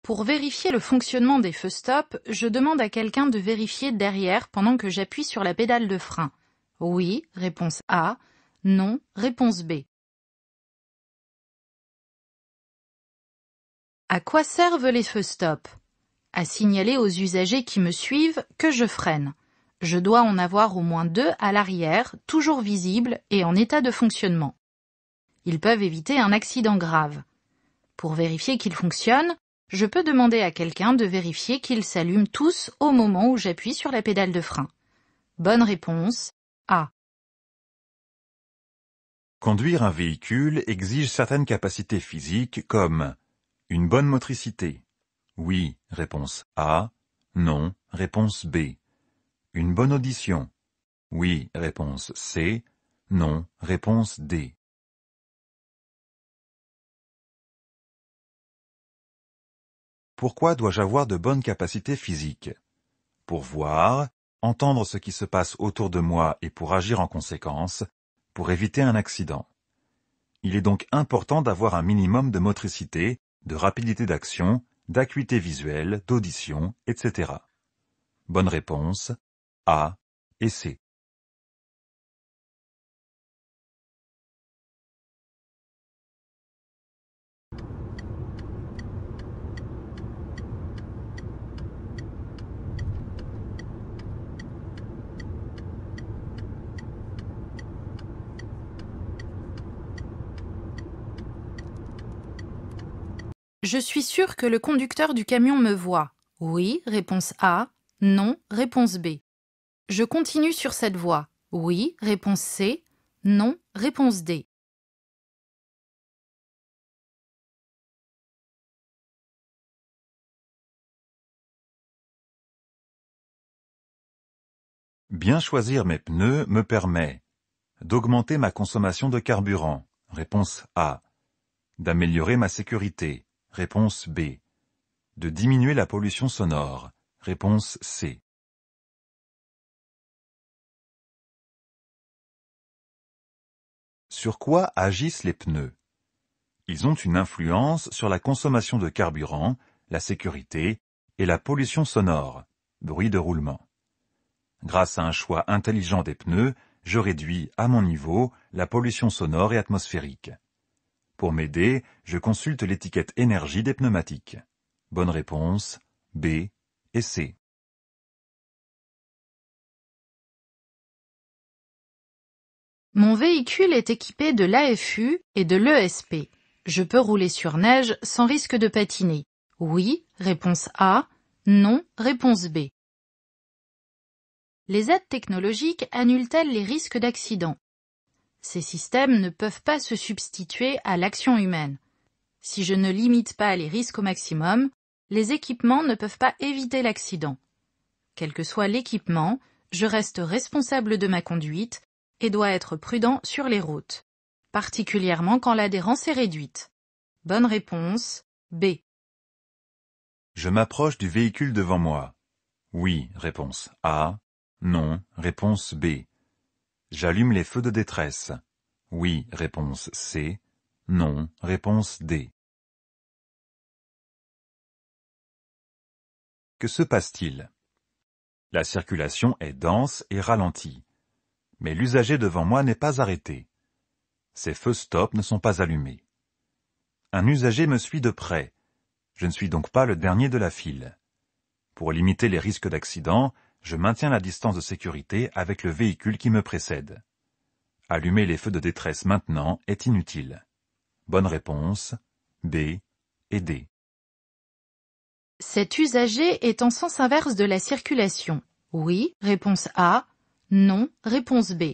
Pour vérifier le fonctionnement des feux stop, je demande à quelqu'un de vérifier derrière pendant que j'appuie sur la pédale de frein. Oui, réponse A. Non, réponse B. À quoi servent les feux stop? À signaler aux usagers qui me suivent que je freine. Je dois en avoir au moins 2 à l'arrière, toujours visibles et en état de fonctionnement. Ils peuvent éviter un accident grave. Pour vérifier qu'ils fonctionnent, je peux demander à quelqu'un de vérifier qu'ils s'allument tous au moment où j'appuie sur la pédale de frein. Bonne réponse A. Conduire un véhicule exige certaines capacités physiques comme une bonne motricité. Oui, réponse A. Non, réponse B. Une bonne audition. Oui, réponse C. Non, réponse D. Pourquoi dois-je avoir de bonnes capacités physiques? Pour voir, entendre ce qui se passe autour de moi et pour agir en conséquence, pour éviter un accident. Il est donc important d'avoir un minimum de motricité, de rapidité d'action, d'acuité visuelle, d'audition, etc. Bonne réponse A et C. Je suis sûr que le conducteur du camion me voit. Oui, réponse A. Non, réponse B. Je continue sur cette voie. Oui, réponse C. Non, réponse D. Bien choisir mes pneus me permet d'augmenter ma consommation de carburant. Réponse A. D'améliorer ma sécurité. Réponse B. De diminuer la pollution sonore. Réponse C. Sur quoi agissent les pneus? Ils ont une influence sur la consommation de carburant, la sécurité et la pollution sonore, bruit de roulement. Grâce à un choix intelligent des pneus, je réduis, à mon niveau, la pollution sonore et atmosphérique. Pour m'aider, je consulte l'étiquette énergie des pneumatiques. Bonne réponse, B et C. Mon véhicule est équipé de l'AFU et de l'ESP. Je peux rouler sur neige sans risque de patiner. Oui, réponse A. Non, réponse B. Les aides technologiques annulent-elles les risques d'accident? Ces systèmes ne peuvent pas se substituer à l'action humaine. Si je ne limite pas les risques au maximum, les équipements ne peuvent pas éviter l'accident. Quel que soit l'équipement, je reste responsable de ma conduite et dois être prudent sur les routes, particulièrement quand l'adhérence est réduite. Bonne réponse, B. Je m'approche du véhicule devant moi. Oui, réponse A. Non, réponse B. J'allume les feux de détresse. Oui, réponse C. Non, réponse D. Que se passe-t-il? La circulation est dense et ralentie. Mais l'usager devant moi n'est pas arrêté. Ses feux stop ne sont pas allumés. Un usager me suit de près. Je ne suis donc pas le dernier de la file. Pour limiter les risques d'accident, je maintiens la distance de sécurité avec le véhicule qui me précède. Allumer les feux de détresse maintenant est inutile. Bonne réponse, B et D. Cet usager est en sens inverse de la circulation. Oui, réponse A. Non, réponse B.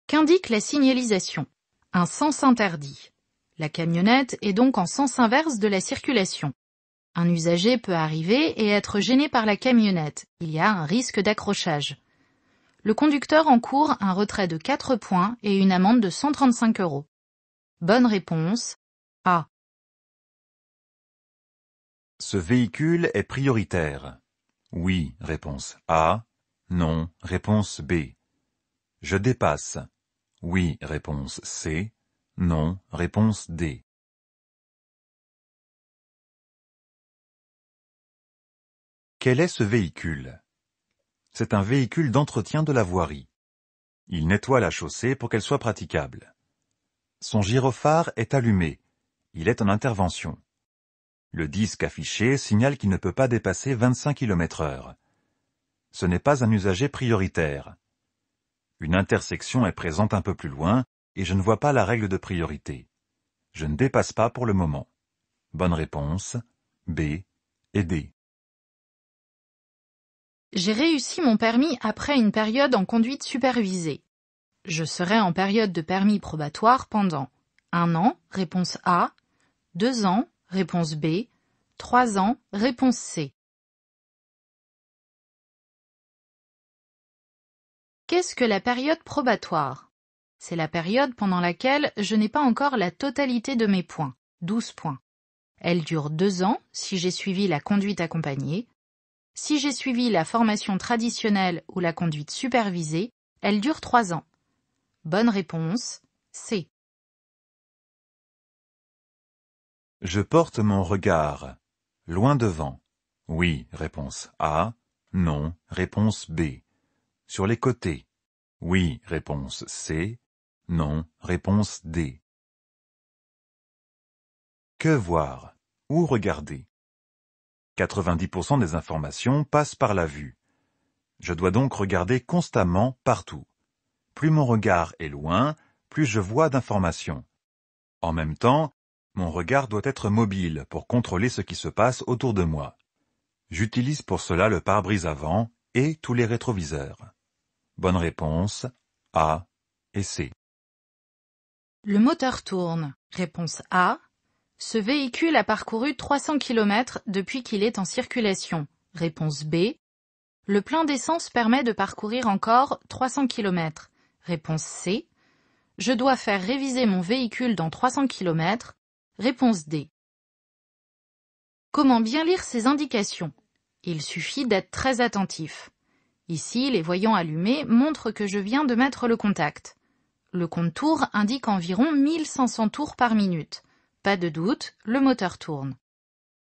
Qu'indique la signalisation? Un sens interdit. La camionnette est donc en sens inverse de la circulation. Un usager peut arriver et être gêné par la camionnette. Il y a un risque d'accrochage. Le conducteur encourt un retrait de 4 points et une amende de 135 €. Bonne réponse, A. Ce véhicule est prioritaire. Oui, réponse A. Non, réponse B. Je dépasse. Oui, réponse C. Non, réponse D. Quel est ce véhicule? C'est un véhicule d'entretien de la voirie. Il nettoie la chaussée pour qu'elle soit praticable. Son gyrophare est allumé. Il est en intervention. Le disque affiché signale qu'il ne peut pas dépasser 25 km/h. Ce n'est pas un usager prioritaire. Une intersection est présente un peu plus loin et je ne vois pas la règle de priorité. Je ne dépasse pas pour le moment. Bonne réponse, B et D. J'ai réussi mon permis après une période en conduite supervisée. Je serai en période de permis probatoire pendant 1 an, réponse A, 2 ans, réponse B, 3 ans, réponse C. Qu'est-ce que la période probatoire? C'est la période pendant laquelle je n'ai pas encore la totalité de mes points, 12 points. Elle dure 2 ans si j'ai suivi la conduite accompagnée. Si j'ai suivi la formation traditionnelle ou la conduite supervisée, elle dure 3 ans. Bonne réponse, C. Je porte mon regard loin devant. Oui, réponse A. Non, réponse B. Sur les côtés. Oui, réponse C. Non, réponse D. Que voir? Où regarder? 90% des informations passent par la vue. Je dois donc regarder constamment partout. Plus mon regard est loin, plus je vois d'informations. En même temps, mon regard doit être mobile pour contrôler ce qui se passe autour de moi. J'utilise pour cela le pare-brise avant et tous les rétroviseurs. Bonne réponse, A et C. Le moteur tourne, réponse A. Ce véhicule a parcouru 300 km depuis qu'il est en circulation, réponse B. Le plein d'essence permet de parcourir encore 300 km, réponse C. Je dois faire réviser mon véhicule dans 300 km, réponse D. Comment bien lire ces indications? Il suffit d'être très attentif. Ici, les voyants allumés montrent que je viens de mettre le contact. Le compte tours indique environ 1500 tours par minute. Pas de doute, le moteur tourne.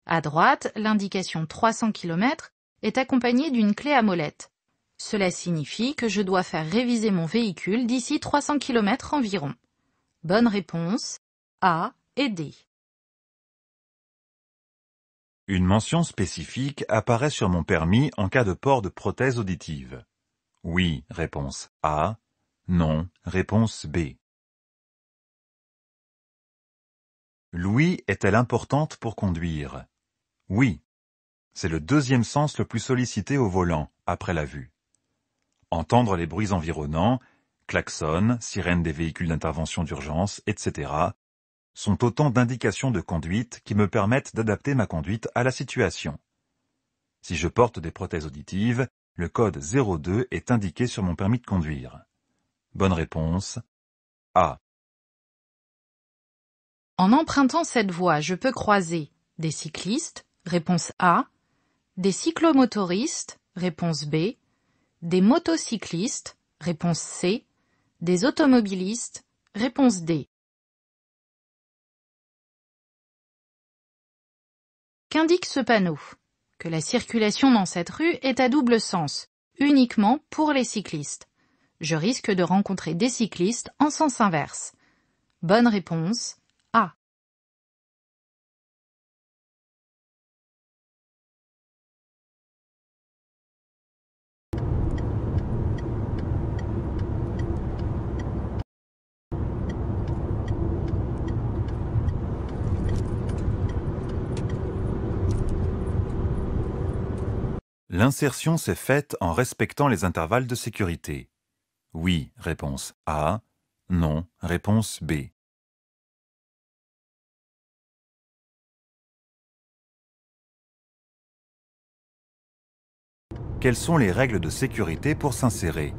À droite, l'indication 300 km est accompagnée d'une clé à molette. Cela signifie que je dois faire réviser mon véhicule d'ici 300 km environ. Bonne réponse, A et D. Une mention spécifique apparaît sur mon permis en cas de port de prothèse auditive. Oui, réponse A. Non, réponse B. L'ouïe est-elle importante pour conduire? Oui. C'est le deuxième sens le plus sollicité au volant, après la vue. Entendre les bruits environnants, klaxons, sirènes des véhicules d'intervention d'urgence, etc., sont autant d'indications de conduite qui me permettent d'adapter ma conduite à la situation. Si je porte des prothèses auditives, le code 02 est indiqué sur mon permis de conduire. Bonne réponse, A. En empruntant cette voie, je peux croiser des cyclistes, réponse A, des cyclomotoristes, réponse B, des motocyclistes, réponse C, des automobilistes, réponse D. Qu'indique ce panneau? Que la circulation dans cette rue est à double sens, uniquement pour les cyclistes. Je risque de rencontrer des cyclistes en sens inverse. Bonne réponse, A. L'insertion s'est faite en respectant les intervalles de sécurité. Oui, réponse A. Non, réponse B. Quelles sont les règles de sécurité pour s'insérer?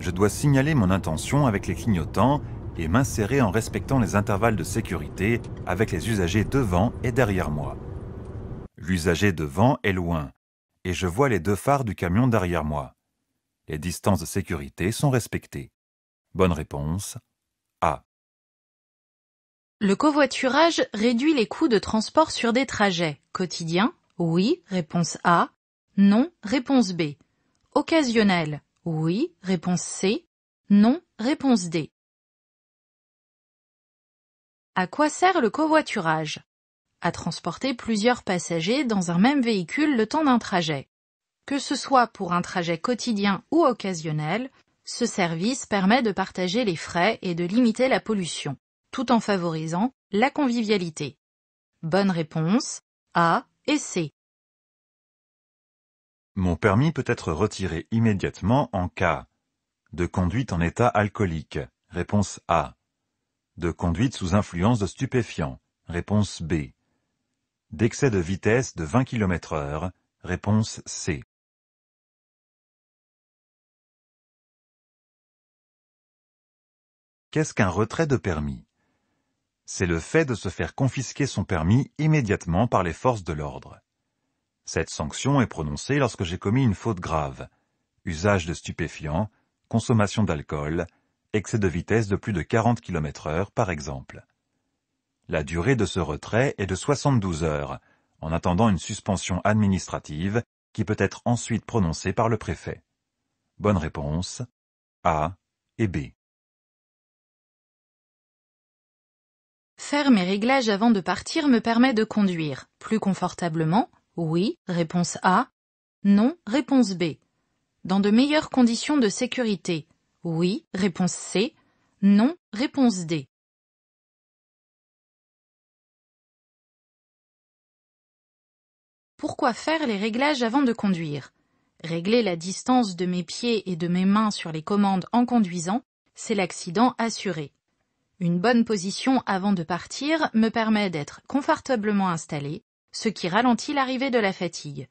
Je dois signaler mon intention avec les clignotants et m'insérer en respectant les intervalles de sécurité avec les usagers devant et derrière moi. L'usager devant est loin, et je vois les 2 phares du camion derrière moi. Les distances de sécurité sont respectées. Bonne réponse, A. Le covoiturage réduit les coûts de transport sur des trajets quotidiens. Oui, réponse A. Non, réponse B. Occasionnel, oui, réponse C. Non, réponse D. À quoi sert le covoiturage? À transporter plusieurs passagers dans un même véhicule le temps d'un trajet. Que ce soit pour un trajet quotidien ou occasionnel, ce service permet de partager les frais et de limiter la pollution, tout en favorisant la convivialité. Bonne réponse, A et C. Mon permis peut être retiré immédiatement en cas de conduite en état alcoolique, réponse A. De conduite sous influence de stupéfiants, réponse B. D'excès de vitesse de 20 km/h, réponse C. Qu'est-ce qu'un retrait de permis? C'est le fait de se faire confisquer son permis immédiatement par les forces de l'ordre. Cette sanction est prononcée lorsque j'ai commis une faute grave, usage de stupéfiants, consommation d'alcool, excès de vitesse de plus de 40 km/h par exemple. La durée de ce retrait est de 72 heures, en attendant une suspension administrative qui peut être ensuite prononcée par le préfet. Bonne réponse, A et B. Faire mes réglages avant de partir me permet de conduire plus confortablement, oui, réponse A. Non, réponse B. Dans de meilleures conditions de sécurité, oui, réponse C. Non, réponse D. Pourquoi faire les réglages avant de conduire? Régler la distance de mes pieds et de mes mains sur les commandes en conduisant, c'est l'accident assuré. Une bonne position avant de partir me permet d'être confortablement installé, ce qui ralentit l'arrivée de la fatigue.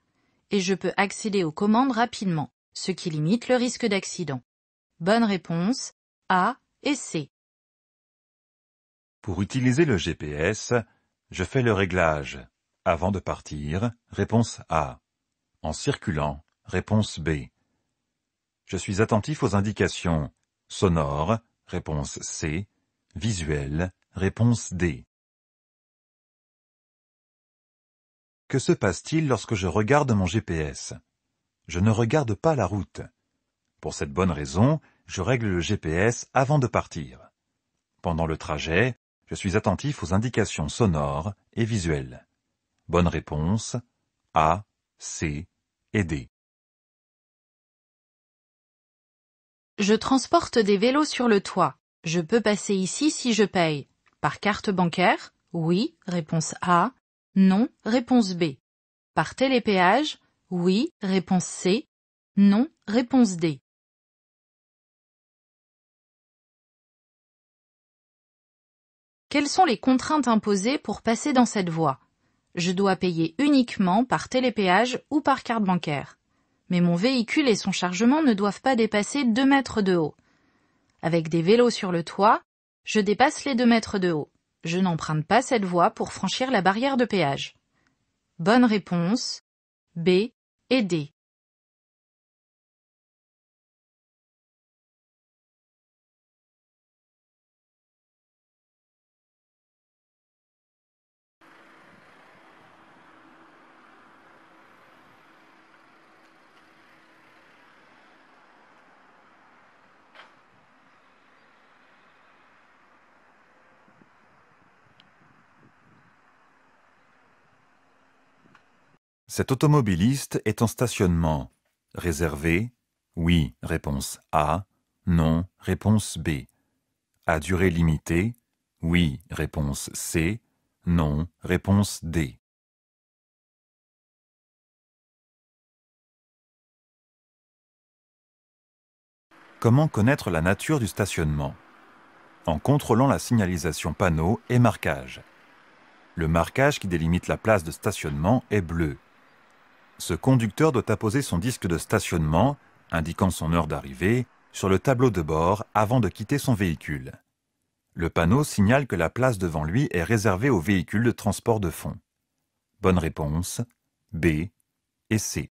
Et je peux accéder aux commandes rapidement, ce qui limite le risque d'accident. Bonne réponse, A et C. Pour utiliser le GPS, je fais le réglage. Avant de partir, réponse A. En circulant, réponse B. Je suis attentif aux indications sonores, réponse C. Visuelles, réponse D. Que se passe-t-il lorsque je regarde mon GPS? Je ne regarde pas la route. Pour cette bonne raison, je règle le GPS avant de partir. Pendant le trajet, je suis attentif aux indications sonores et visuelles. Bonne réponse, A, C et D. Je transporte des vélos sur le toit. Je peux passer ici si je paye. Par carte bancaire? Oui, réponse A. Non, réponse B. Par télépéage? Oui, réponse C. Non, réponse D. Quelles sont les contraintes imposées pour passer dans cette voie? Je dois payer uniquement par télépéage ou par carte bancaire. Mais mon véhicule et son chargement ne doivent pas dépasser 2 mètres de haut. Avec des vélos sur le toit, je dépasse les 2 mètres de haut. Je n'emprunte pas cette voie pour franchir la barrière de péage. Bonne réponse, B et D. Cet automobiliste est en stationnement. Réservé? Oui, réponse A. Non, réponse B. À durée limitée? Oui, réponse C. Non, réponse D. Comment connaître la nature du stationnement? En contrôlant la signalisation panneau et marquage. Le marquage qui délimite la place de stationnement est bleu. Ce conducteur doit apposer son disque de stationnement, indiquant son heure d'arrivée, sur le tableau de bord avant de quitter son véhicule. Le panneau signale que la place devant lui est réservée aux véhicules de transport de fonds. Bonne réponse, B et C.